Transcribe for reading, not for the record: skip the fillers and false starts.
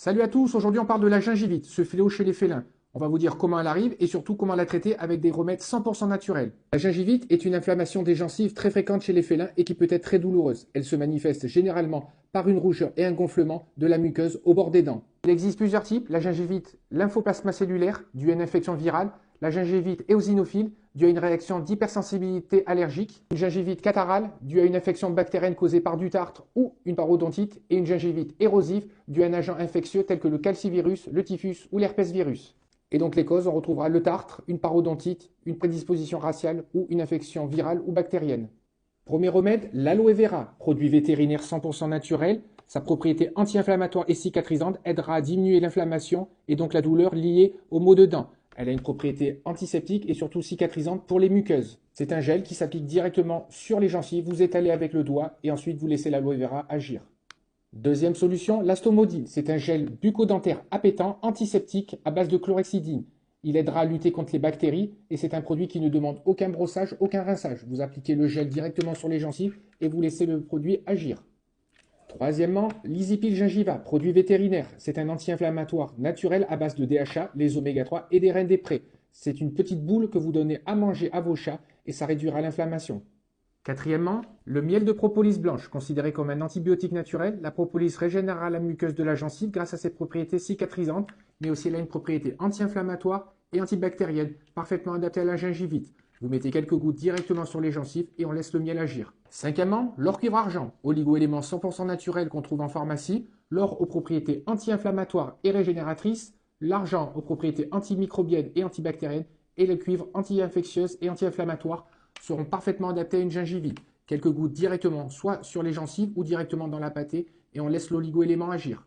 Salut à tous, aujourd'hui on parle de la gingivite, ce fléau chez les félins. On va vous dire comment elle arrive et surtout comment la traiter avec des remèdes 100% naturels. La gingivite est une inflammation des gencives très fréquente chez les félins et qui peut être très douloureuse. Elle se manifeste généralement par une rougeur et un gonflement de la muqueuse au bord des dents. Il existe plusieurs types, la gingivite lymphoplasma cellulaire, due à une infection virale, la gingivite éosinophile, due à une réaction d'hypersensibilité allergique, une gingivite catarrhale, due à une infection bactérienne causée par du tartre ou une parodontite, et une gingivite érosive, due à un agent infectieux tel que le calcivirus, le typhus ou l'herpès virus. Et donc les causes, on retrouvera le tartre, une parodontite, une prédisposition raciale ou une infection virale ou bactérienne. Premier remède, l'aloe vera, produit vétérinaire 100% naturel. Sa propriété anti-inflammatoire et cicatrisante aidera à diminuer l'inflammation et donc la douleur liée aux maux de dents. Elle a une propriété antiseptique et surtout cicatrisante pour les muqueuses. C'est un gel qui s'applique directement sur les gencives, vous étalez avec le doigt et ensuite vous laissez l'aloe vera agir. Deuxième solution, l'astomodine. C'est un gel bucco-dentaire appétant antiseptique à base de chlorhexidine. Il aidera à lutter contre les bactéries et c'est un produit qui ne demande aucun brossage, aucun rinçage. Vous appliquez le gel directement sur les gencives et vous laissez le produit agir. Troisièmement, l'Isipil gingiva, produit vétérinaire. C'est un anti-inflammatoire naturel à base de DHA, les oméga 3 et des rennes des prés. C'est une petite boule que vous donnez à manger à vos chats et ça réduira l'inflammation. Quatrièmement, le miel de propolis blanche, considéré comme un antibiotique naturel, la propolis régénérera la muqueuse de la gencive grâce à ses propriétés cicatrisantes, mais aussi elle a une propriété anti-inflammatoire et antibactérienne, parfaitement adaptée à la gingivite. Vous mettez quelques gouttes directement sur les gencives et on laisse le miel agir. Cinquièmement, l'or cuivre argent, oligo-élément 100% naturel qu'on trouve en pharmacie, l'or aux propriétés anti-inflammatoires et régénératrices, l'argent aux propriétés antimicrobiennes et antibactériennes, et le cuivre anti-infectieuse et anti-inflammatoire seront parfaitement adaptés à une gingivite. Quelques gouttes directement soit sur les gencives ou directement dans la pâtée et on laisse l'oligo-élément agir.